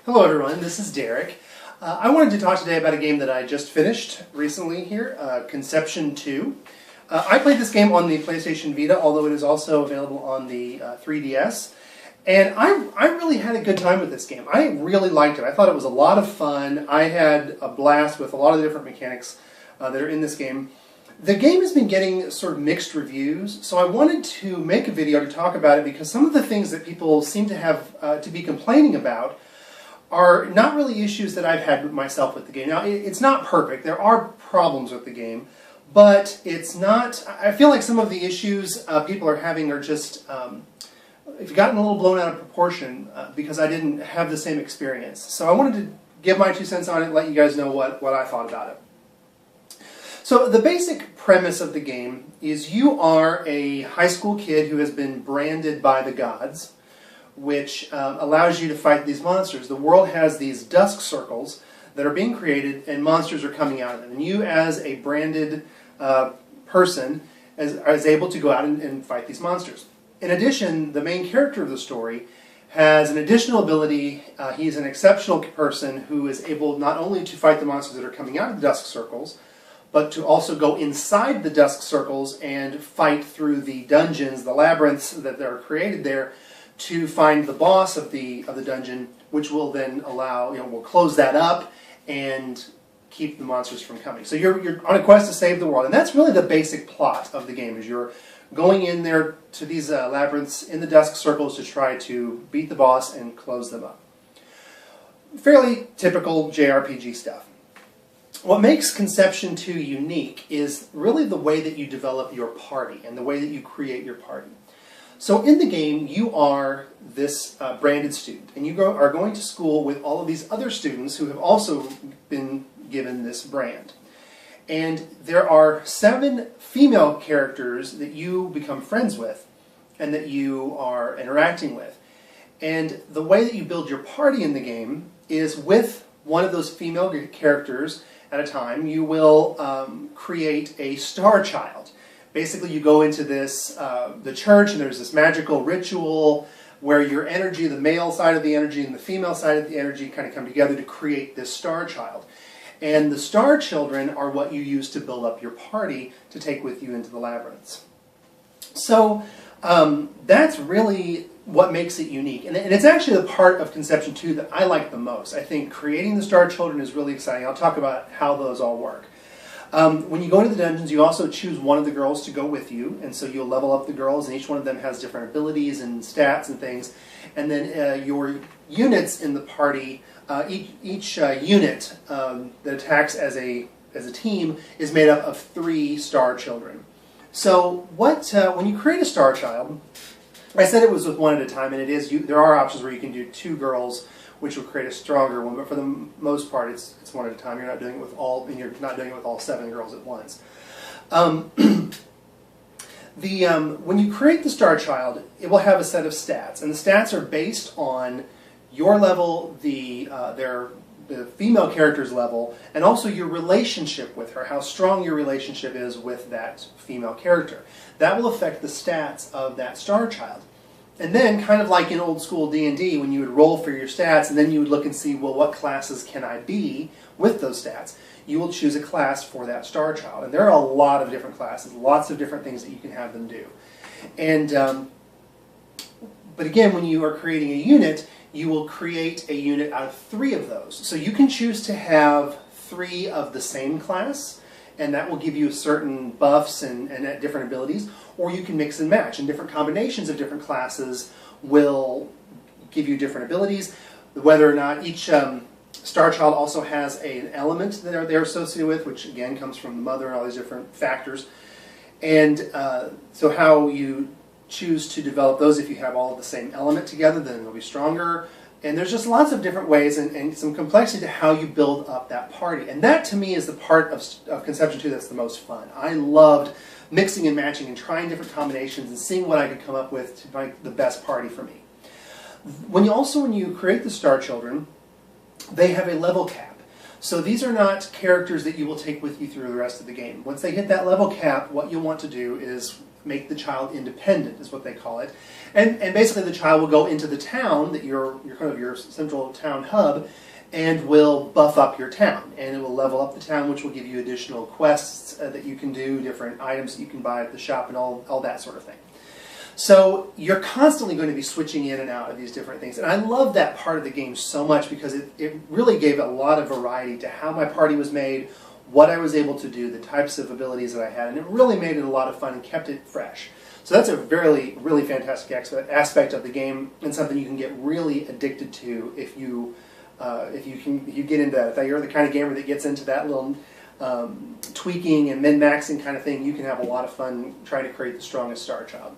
Hello everyone, this is Derek. I wanted to talk today about a game that I just finished recently here, Conception 2. I played this game on the PlayStation Vita, although it is also available on the 3DS. And I really had a good time with this game. I really liked it. I thought it was a lot of fun. I had a blast with a lot of the different mechanics that are in this game. The game has been getting sort of mixed reviews, so I wanted to make a video to talk about it because some of the things that people seem to have to be complaining about are not really issues that I've had myself with the game. Now, it's not perfect. There are problems with the game, but it's not... I feel like some of the issues people are having are just... It's gotten a little blown out of proportion because I didn't have the same experience. So I wanted to give my 2 cents on it and let you guys know what I thought about it. So the basic premise of the game is you are a high school kid who has been branded by the gods, which allows you to fight these monsters. The world has these dusk circles that are being created and monsters are coming out of them. And you as a branded person is able to go out and fight these monsters. In addition, the main character of the story has an additional ability. He's an exceptional person who is able not only to fight the monsters that are coming out of the dusk circles, but to also go inside the dusk circles and fight through the dungeons, the labyrinths that are created there, to find the boss of the dungeon, which will then allow, will close that up and keep the monsters from coming. So you're on a quest to save the world, and that's really the basic plot of the game. Is you're going in there to these labyrinths in the dusk circles to try to beat the boss and close them up. Fairly typical JRPG stuff. What makes Conception 2 unique is really the way that you develop your party and the way that you create your party. So in the game, you are this branded student, and you are going to school with all of these other students who have also been given this brand. And there are 7 female characters that you become friends with and that you are interacting with. And the way that you build your party in the game is with one of those female characters at a time. You will create a star child. Basically, you go into this, the church, and there's this magical ritual where your energy, the male side of the energy and the female side of the energy kind of come together to create this star child. And the star children are what you use to build up your party to take with you into the labyrinths. So that's really what makes it unique. And it's actually the part of Conception 2 that I like the most. I think creating the star children is really exciting. I'll talk about how those all work. When you go into the dungeons, you also choose one of the girls to go with you, and so you'll level up the girls, and each one of them has different abilities and stats and things. And then your units in the party, each unit that attacks as a team is made up of 3 star children. So when you create a star child, I said it was with one at a time, and it is. There are options where you can do 2 girls, which will create a stronger one, but for the most part, it's one at a time. You're not doing it with all, and you're not doing it with all 7 girls at once. When you create the star child, it will have a set of stats, and the stats are based on your level, the female character's level, and also your relationship with her, how strong your relationship is with that female character. That will affect the stats of that star child. And then, kind of like in old school D&D, when you would roll for your stats, and then you would look and see, well, what classes can I be with those stats? You will choose a class for that star child. And there are a lot of different classes, lots of different things that you can have them do. And, but again, when you are creating a unit, you will create a unit out of 3 of those. So you can choose to have 3 of the same class, and that will give you certain buffs and different abilities, or you can mix and match, and different combinations of different classes will give you different abilities. Whether or not each star child also has an element that they're associated with, which again comes from the mother and all these different factors. And so how you choose to develop those, if you have all of the same element together, then they'll be stronger. And there's just lots of different ways and some complexity to how you build up that party. And that, to me, is the part of Conception 2 that's the most fun. I loved mixing and matching and trying different combinations and seeing what I could come up with to make the best party for me. When you create the star children, they have a level cap. So these are not characters that you will take with you through the rest of the game. Once they hit that level cap, what you'll want to do is make the child independent, is what they call it. And basically the child will go into the town, that your kind of your central town hub, and will buff up your town. And it will level up the town, which will give you additional quests that you can do, different items that you can buy at the shop, and all that sort of thing. So you're constantly going to be switching in and out of these different things. And I love that part of the game so much because it really gave a lot of variety to how my party was made, what I was able to do, the types of abilities that I had, and it really made it a lot of fun and kept it fresh. So that's a really, really fantastic aspect of the game, and something you can get really addicted to if you get into that. If you're the kind of gamer that gets into that little tweaking and min-maxing kind of thing, you can have a lot of fun trying to create the strongest Star Child.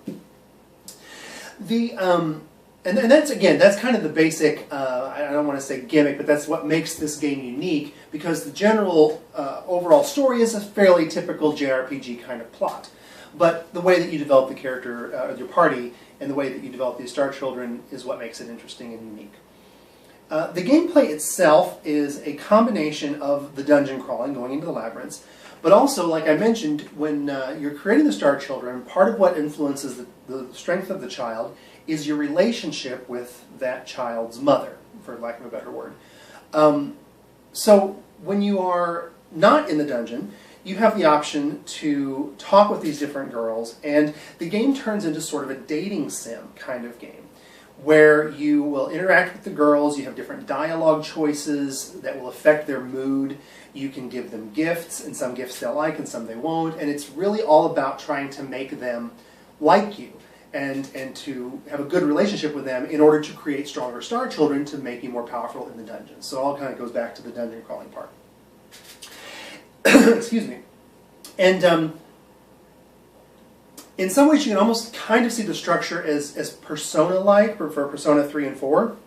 And that's kind of the basic, I don't want to say gimmick, but that's what makes this game unique, because the general overall story is a fairly typical JRPG kind of plot. But the way that you develop the character of your party and the way that you develop these Star Children is what makes it interesting and unique. The gameplay itself is a combination of the dungeon crawling, going into the labyrinths, but also, like I mentioned, when you're creating the Star Children, part of what influences the strength of the child is your relationship with that child's mother, for lack of a better word. So when you are not in the dungeon, you have the option to talk with these different girls, and the game turns into sort of a dating sim kind of game, where you will interact with the girls. You have different dialogue choices that will affect their mood. You can give them gifts, and some gifts they'll like and some they won't, and it's really all about trying to make them like you and to have a good relationship with them in order to create stronger Star Children to make you more powerful in the dungeon. So it all kind of goes back to the dungeon crawling part. Excuse me. And in some ways you can almost kind of see the structure as Persona-like for Persona 3 and 4.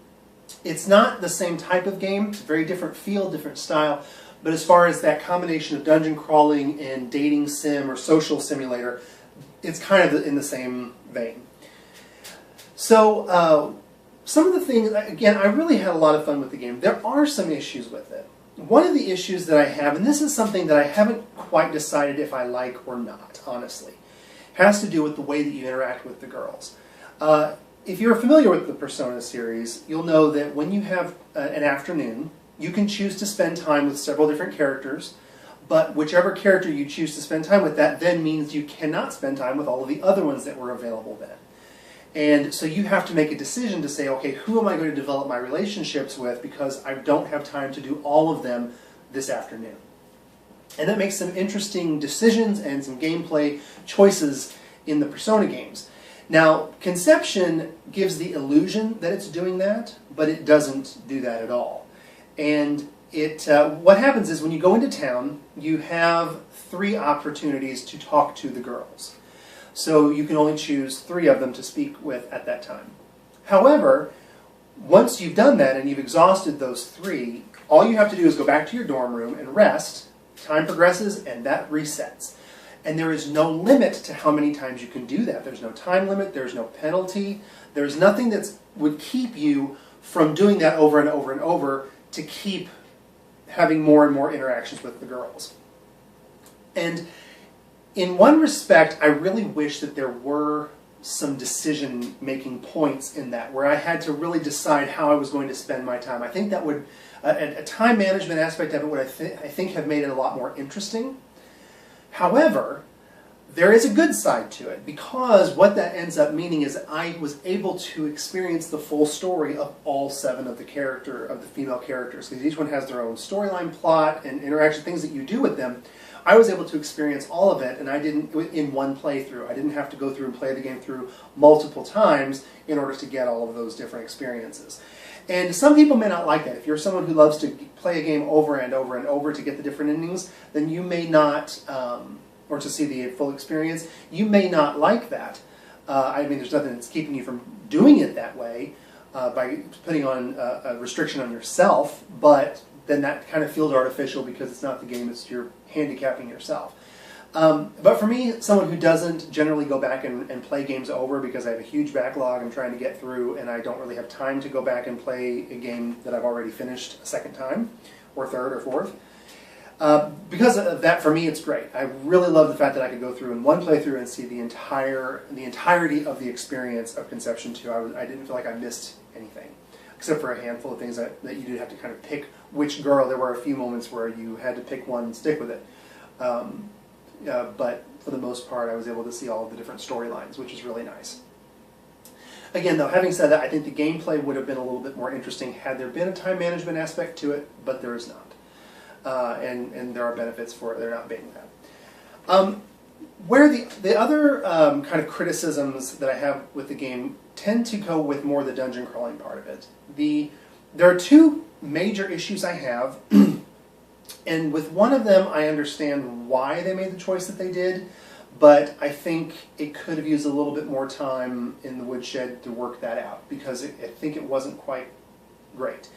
It's not the same type of game. It's a very different feel, different style. But as far as that combination of dungeon crawling and dating sim or social simulator, it's kind of in the same vein. So some of the things, again, I really had a lot of fun with the game. There are some issues with it. One of the issues that I have, and this is something that I haven't quite decided if I like or not, honestly, has to do with the way that you interact with the girls. If you're familiar with the Persona series, you'll know that when you have an afternoon, you can choose to spend time with several different characters, but whichever character you choose to spend time with, that then means you cannot spend time with all of the other ones that were available then. And so you have to make a decision to say, okay, who am I going to develop my relationships with, because I don't have time to do all of them this afternoon. And that makes some interesting decisions and some gameplay choices in the Persona games. Now, Conception gives the illusion that it's doing that, but it doesn't do that at all. And what happens is when you go into town, you have 3 opportunities to talk to the girls. So you can only choose 3 of them to speak with at that time. However, once you've done that and you've exhausted those 3, all you have to do is go back to your dorm room and rest. Time progresses and that resets. And there is no limit to how many times you can do that. There's no time limit, there's no penalty, there's nothing that would keep you from doing that over and over and over to keep having more and more interactions with the girls. And in one respect, I really wish that there were some decision-making points in that, where I had to really decide how I was going to spend my time. I think that would, a time management aspect of it would, I think, have made it a lot more interesting. However, there is a good side to it, because what that ends up meaning is I was able to experience the full story of all 7 of the female characters, because each one has their own storyline, plot, and interaction, things that you do with them. I was able to experience all of it, and I didn't in one playthrough. I didn't have to go through and play the game through multiple times in order to get all of those different experiences. And some people may not like that. If you're someone who loves to play a game over and over and over to get the different endings, then you may not, or to see the full experience, you may not like that. I mean, there's nothing that's keeping you from doing it that way by putting on a restriction on yourself, but then that kind of feels artificial because it's not the game, it's you're handicapping yourself. But for me, someone who doesn't generally go back and play games over because I have a huge backlog I'm trying to get through and I don't really have time to go back and play a game that I've already finished a second time, or third or fourth, Because of that, for me, it's great. I really love the fact that I could go through in one playthrough and see the entirety of the experience of Conception 2. I didn't feel like I missed anything, except for a handful of things that you did have to kind of pick which girl. There were a few moments where you had to pick one and stick with it. But for the most part, I was able to see all of the different storylines, which is really nice. Again, though, having said that, I think the gameplay would have been a little bit more interesting had there been a time management aspect to it, but there is not. And there are benefits for it, there not being that. Where the other kind of criticisms that I have with the game tend to go with more the dungeon crawling part of it. There are two major issues I have, and with one of them I understand why they made the choice that they did, but I think it could have used a little bit more time in the woodshed to work that out, because I think it wasn't quite great.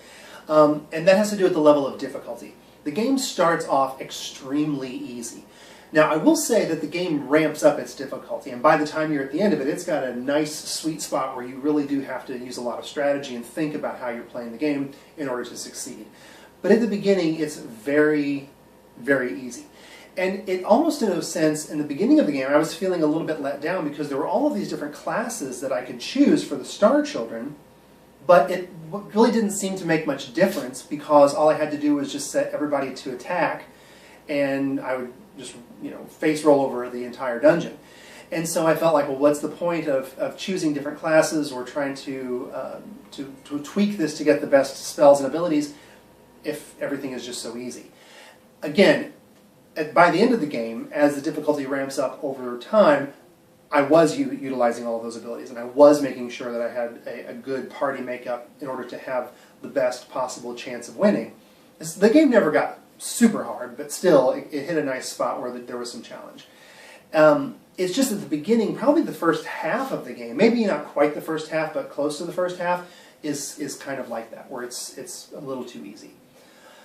And that has to do with the level of difficulty. The game starts off extremely easy. Now, I will say that the game ramps up its difficulty, and by the time you're at the end of it, it's got a nice sweet spot where you really do have to use a lot of strategy and think about how you're playing the game in order to succeed. But at the beginning, it's very, very easy. And it almost, in a sense, in the beginning of the game, I was feeling a little bit let down because there were all of these different classes that I could choose for the Star Children, but it really didn't seem to make much difference because all I had to do was just set everybody to attack, and I would just, face roll over the entire dungeon. And so I felt like, well, what's the point of choosing different classes or trying to tweak this to get the best spells and abilities if everything is just so easy? Again, by the end of the game, as the difficulty ramps up over time, I was utilizing all of those abilities, and I was making sure that I had a good party makeup in order to have the best possible chance of winning. The game never got super hard, but still, it hit a nice spot where there was some challenge. It's just at the beginning, probably the first half of the game, maybe not quite the first half, but close to the first half, is kind of like that, where it's a little too easy.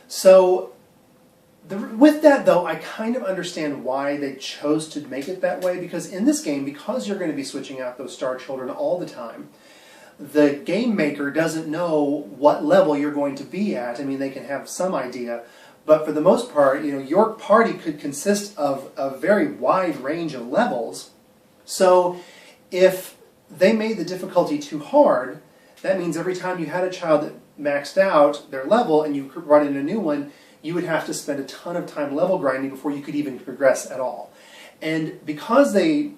So, with that, though, I kind of understand why they chose to make it that way, because in this game, because you're going to be switching out those Star Children all the time, the game maker doesn't know what level you're going to be at. I mean, they can have some idea, but for the most part, your party could consist of a very wide range of levels. So if they made the difficulty too hard, that means every time you had a child that maxed out their level and you brought in a new one, you would have to spend a ton of time level grinding before you could even progress at all. And because they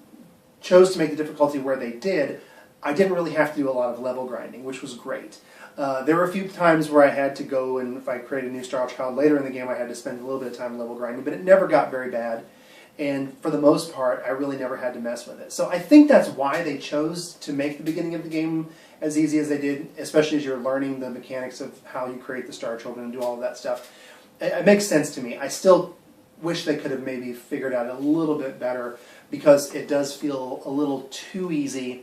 chose to make the difficulty where they did, I didn't really have to do a lot of level grinding, which was great. There were a few times where I had to go, and if I create a new Star Child later in the game, I had to spend a little bit of time level grinding, but it never got very bad. And for the most part, I really never had to mess with it. So I think that's why they chose to make the beginning of the game as easy as they did, especially as you're learning the mechanics of how you create the Star Children and do all of that stuff. It makes sense to me. I still wish they could have maybe figured out a little bit better, because it does feel a little too easy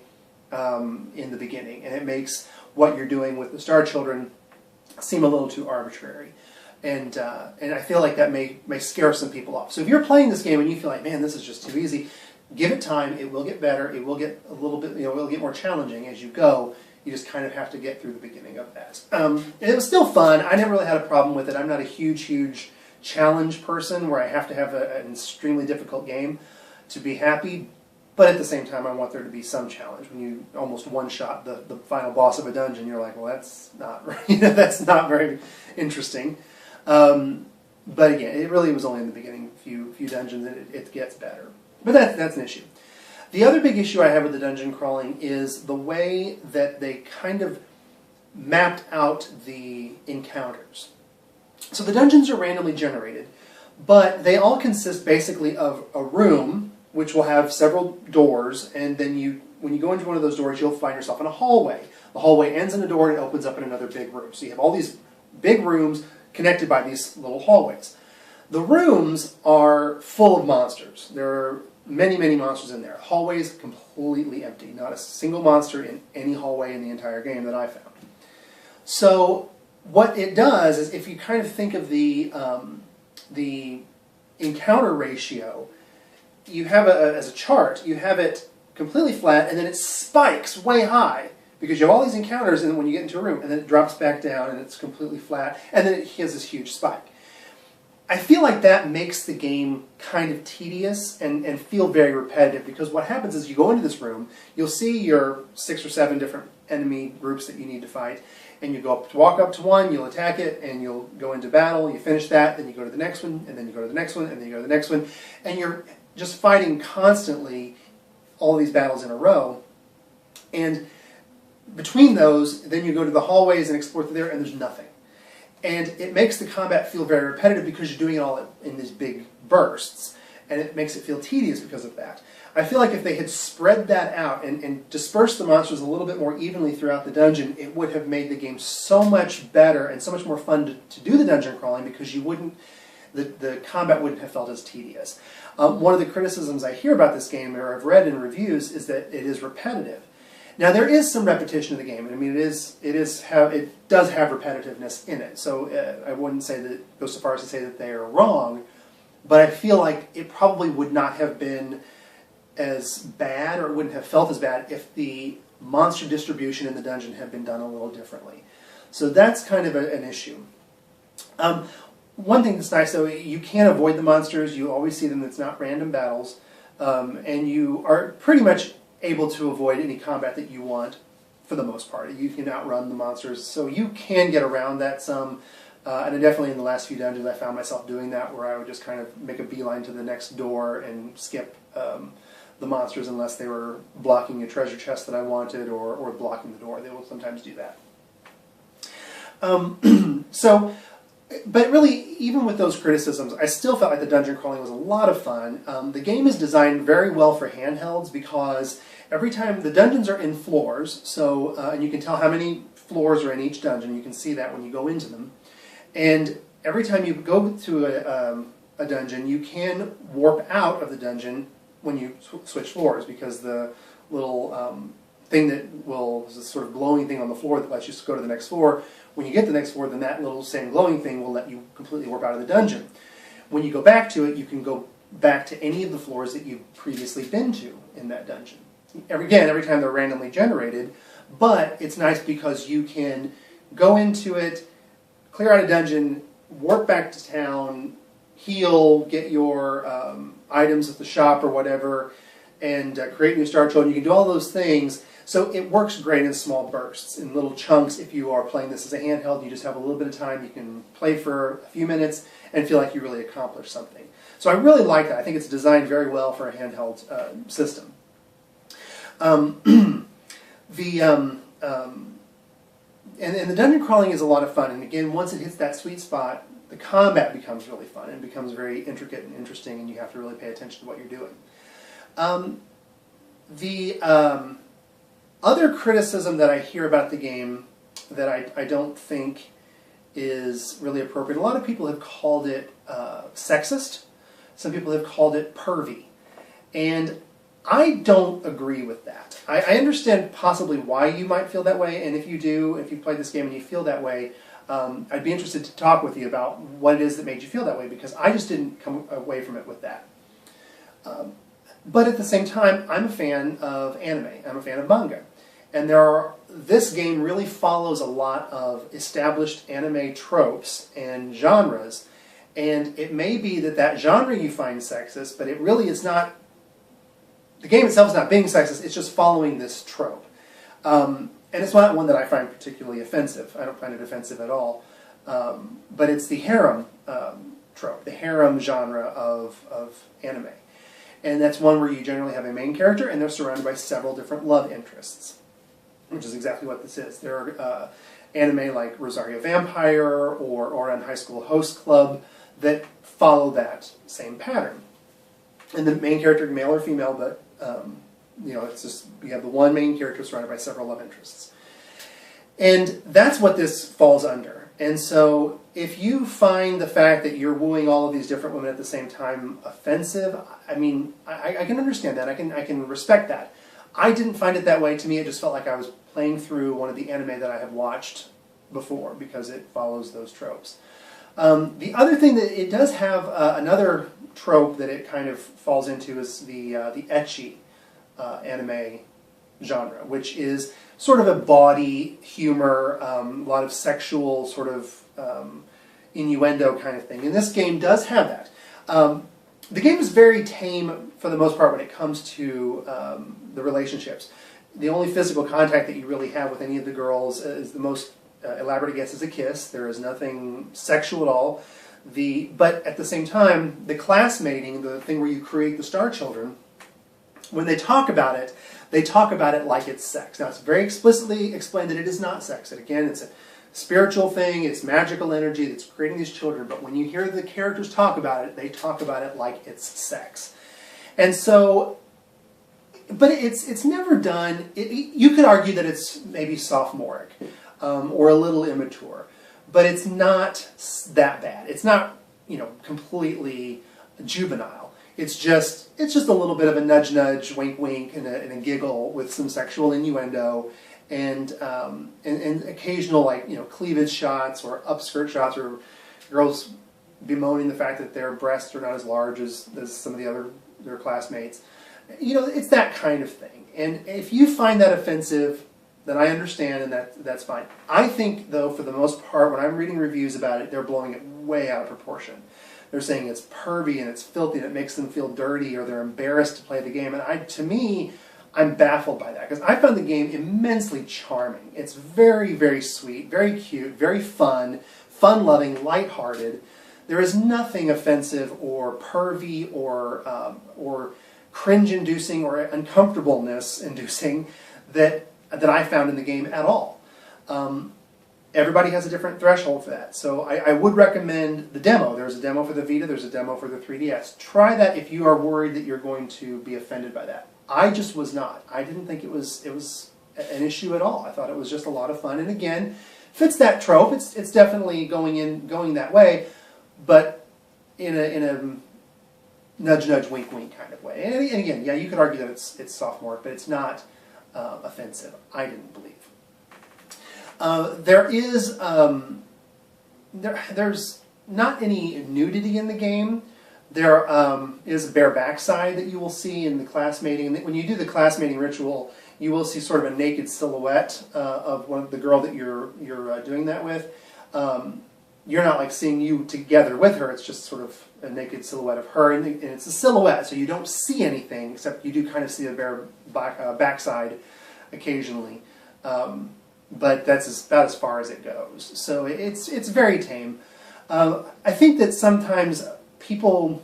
in the beginning, and it makes what you're doing with the Star Children seem a little too arbitrary. And I feel like that may scare some people off. So if you're playing this game and you feel like, man, this is just too easy, give it time. It will get better. It will get a little bit, it will get more challenging as you go. You just kind of have to get through the beginning of that. It was still fun. I never really had a problem with it. I'm not a huge challenge person where I have to have an extremely difficult game to be happy. But at the same time, I want there to be some challenge. When you almost one-shot the final boss of a dungeon, you're like, well, that's not that's not very interesting. But again, it really was only in the beginning few dungeons that it gets better. But that's an issue. The other big issue I have with the dungeon crawling is the way that they kind of mapped out the encounters. So the dungeons are randomly generated, but they all consist basically of a room, which will have several doors, and then when you go into one of those doors, you'll find yourself in a hallway. The hallway ends in a door and it opens up in another big room. So you have all these big rooms connected by these little hallways. The rooms are full of monsters. There are many monsters in there. Hallways completely empty. Not a single monster in any hallway in the entire game that I found. So what it does is, if you kind of think of the encounter ratio, you have as a chart, you have it completely flat, and then it spikes way high, because you have all these encounters, and then when you get into a room, and then it drops back down, and it's completely flat, and then it has this huge spike. I feel like that makes the game kind of tedious and feel very repetitive, because what happens is you go into this room, you'll see your 6 or 7 different enemy groups that you need to fight, and you walk up to one, you'll attack it, and you'll go into battle, you finish that, then you go to the next one, and then you go to the next one, and then you go to the next one, and you're just fighting constantly all these battles in a row. And between those, then you go to the hallways and explore through there, and there's nothing. And it makes the combat feel very repetitive because you're doing it all in these big bursts, and it makes it feel tedious because of that. I feel like if they had spread that out and dispersed the monsters a little bit more evenly throughout the dungeon, it would have made the game so much better and so much more fun to do the dungeon crawling, because you wouldn't, the combat wouldn't have felt as tedious. One of the criticisms I hear about this game, or I've read in reviews, is that it is repetitive. Now, there is some repetition in the game. I mean, it does have repetitiveness in it. So I wouldn't say that, go so far as to say that they are wrong, but I feel like it probably would not have been as bad, or it wouldn't have felt as bad, if the monster distribution in the dungeon had been done a little differently. So that's kind of an issue. One thing that's nice, though, you can avoid the monsters. You always see them. It's not random battles, and you are pretty much able to avoid any combat that you want for the most part. You can outrun the monsters, so you can get around that some. And definitely in the last few dungeons I found myself doing that, where I would just kind of make a beeline to the next door and skip the monsters unless they were blocking a treasure chest that I wanted, or blocking the door. They will sometimes do that. But really, even with those criticisms, I still felt like the dungeon crawling was a lot of fun. The game is designed very well for handhelds, because every time the dungeons are in floors, so and you can tell how many floors are in each dungeon. You can see that when you go into them. And every time you go to a dungeon, you can warp out of the dungeon when you switch floors, because the little thing that is a sort of glowing thing on the floor that lets you go to the next floor. When you get to the next floor, then that little same glowing thing will let you completely warp out of the dungeon. When you go back to it, you can go back to any of the floors that you've previously been to in that dungeon. Every time they're randomly generated, but it's nice because you can go into it, clear out a dungeon, warp back to town, heal, get your items at the shop or whatever, and create new Star Children. You can do all those things. So it works great in small bursts, in little chunks. If you are playing this as a handheld, you just have a little bit of time, you can play for a few minutes and feel like you really accomplished something. So I really like that. I think it's designed very well for a handheld system. And the dungeon crawling is a lot of fun. And again, once it hits that sweet spot, the combat becomes really fun and becomes very intricate and interesting, and you have to really pay attention to what you're doing. Other criticism that I hear about the game that I don't think is really appropriate, a lot of people have called it sexist. Some people have called it pervy. And I don't agree with that. I understand possibly why you might feel that way, and if you do, if you play this game and you feel that way, I'd be interested to talk with you about what it is that made you feel that way, because I just didn't come away from it with that. But at the same time, I'm a fan of anime. I'm a fan of manga. And this game really follows a lot of established anime tropes and genres. And it may be that genre you find sexist, but it really is not. The game itself is not being sexist, it's just following this trope. And it's not one that I find particularly offensive. I don't find it offensive at all. But it's the harem trope, the harem genre of anime. And that's one where you generally have a main character, and they're surrounded by several different love interests, which is exactly what this is. There are anime like Rosario Vampire or Ouran High School Host Club that follow that same pattern. And the main character, male or female, but it's just, you have the one main character surrounded by several love interests. And that's what this falls under. And so if you find the fact that you're wooing all of these different women at the same time offensive, I mean, I can understand that. I can respect that. I didn't find it that way. To me, it just felt like I was playing through one of the anime that I have watched before, because it follows those tropes. The other thing that it does have, another trope that it kind of falls into, is the ecchi anime genre, which is sort of a bawdy humor, a lot of sexual sort of innuendo kind of thing. And this game does have that. The game is very tame for the most part when it comes to the relationships. The only physical contact that you really have with any of the girls is the most elaborate, I guess, is a kiss. There is nothing sexual at all. But at the same time, the classmating, the thing where you create the star children, when they talk about it like it's sex. Now, it's very explicitly explained that it is not sex. And again, it's a spiritual thing, it's magical energy that's creating these children. But when you hear the characters talk about it, they talk about it like it's sex. And so, but it's never done. You could argue that it's maybe sophomoric or a little immature. But it's not that bad. It's not, completely juvenile. It's just a little bit of a nudge, nudge, wink, wink, and a giggle with some sexual innuendo, and occasional cleavage shots or upskirt shots, or girls bemoaning the fact that their breasts are not as large as some of their classmates. It's that kind of thing. And if you find that offensive, then I understand, and that's fine. I think, though, for the most part, when I'm reading reviews about it, they're blowing it way out of proportion. They're saying it's pervy and it's filthy and it makes them feel dirty, or they're embarrassed to play the game. And to me, I'm baffled by that, because I found the game immensely charming. It's very, very sweet, very cute, very fun, fun-loving, lighthearted. There is nothing offensive or pervy or cringe-inducing or uncomfortableness-inducing that I found in the game at all. Everybody has a different threshold for that. So I would recommend the demo. There's a demo for the Vita, there's a demo for the 3DS. Try that if you are worried that you're going to be offended by that. I just was not. I didn't think it was an issue at all. I thought it was just a lot of fun. And again, fits that trope. It's definitely going that way, but in a nudge, nudge, wink, wink kind of way. And again, yeah, you could argue that it's sophomoric, but it's not offensive. I didn't believe. There's not any nudity in the game. There is a bare backside that you will see in the classmating. When you do the classmating ritual, you will see sort of a naked silhouette of the girl that you're doing that with. You're not seeing you together with her. It's just sort of a naked silhouette of her, and it's a silhouette, so you don't see anything, except you do kind of see a bare backside occasionally. But that's about as far as it goes. So it's very tame. I think that sometimes people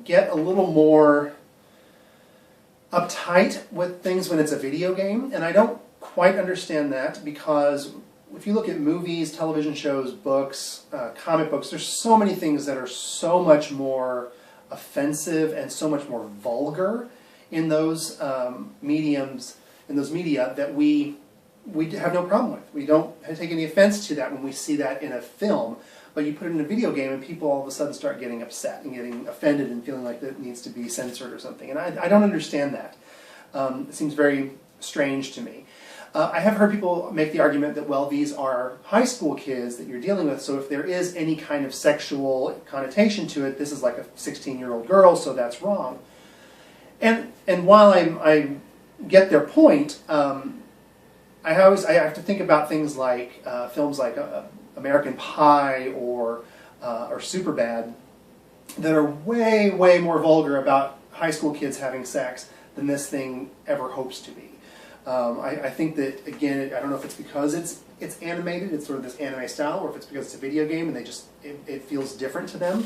get a little more uptight with things when it's a video game, and I don't quite understand that, because if you look at movies, television shows, books, comic books, there's so many things that are so much more offensive and so much more vulgar in those mediums, in those media, that we have no problem with. We don't take any offense to that when we see that in a film, but you put it in a video game and people all of a sudden start getting upset and getting offended and feeling like that needs to be censored or something. And I don't understand that. It seems very strange to me. I have heard people make the argument that, well, these are high school kids that you're dealing with, so if there is any kind of sexual connotation to it, this is like a 16-year-old girl, so that's wrong. And while I get their point, I have to think about things like films like American Pie or Superbad that are way, way more vulgar about high school kids having sex than this thing ever hopes to be. I think that, again, I don't know if it's because it's animated, it's sort of this anime style, or if it's because it's a video game and it feels different to them.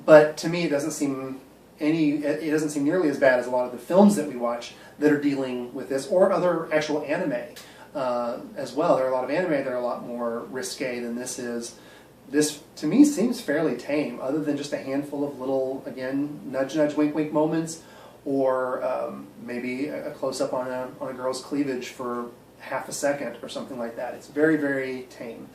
But to me, it doesn't seem nearly as bad as a lot of the films that we watch that are dealing with this, or other actual anime as well. There are a lot of anime that are a lot more risque than this is. This, to me, seems fairly tame, other than just a handful of little, again, nudge, nudge, wink, wink moments, or maybe a close-up on a girl's cleavage for half a second or something like that. It's very, very tame.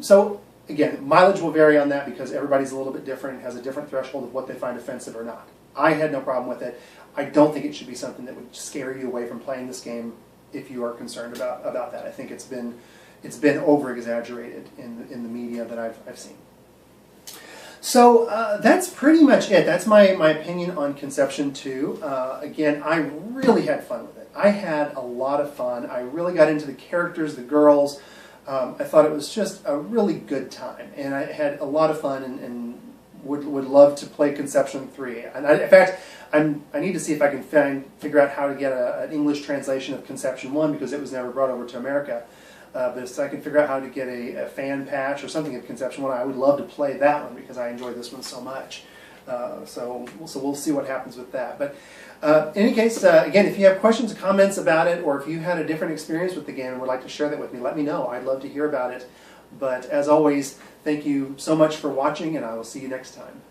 So, again, mileage will vary on that because everybody's a little bit different, has a different threshold of what they find offensive or not. I had no problem with it. I don't think it should be something that would scare you away from playing this game if you are concerned about that. I think it's been over-exaggerated in the media that I've seen. So that's pretty much it. That's my opinion on Conception 2. Again, I really had fun with it. I had a lot of fun. I really got into the characters, the girls. I thought it was just a really good time, and I had a lot of fun, and would love to play Conception 3. And in fact, I need to see if I can figure out how to get an English translation of Conception 1, because it was never brought over to America. But if I can figure out how to get a fan patch or something of Conception 1, I would love to play that one, because I enjoyed this one so much. So we'll see what happens with that. But in any case, again, if you have questions or comments about it, or if you had a different experience with the game and would like to share that with me, let me know. I'd love to hear about it. But as always, thank you so much for watching, and I will see you next time.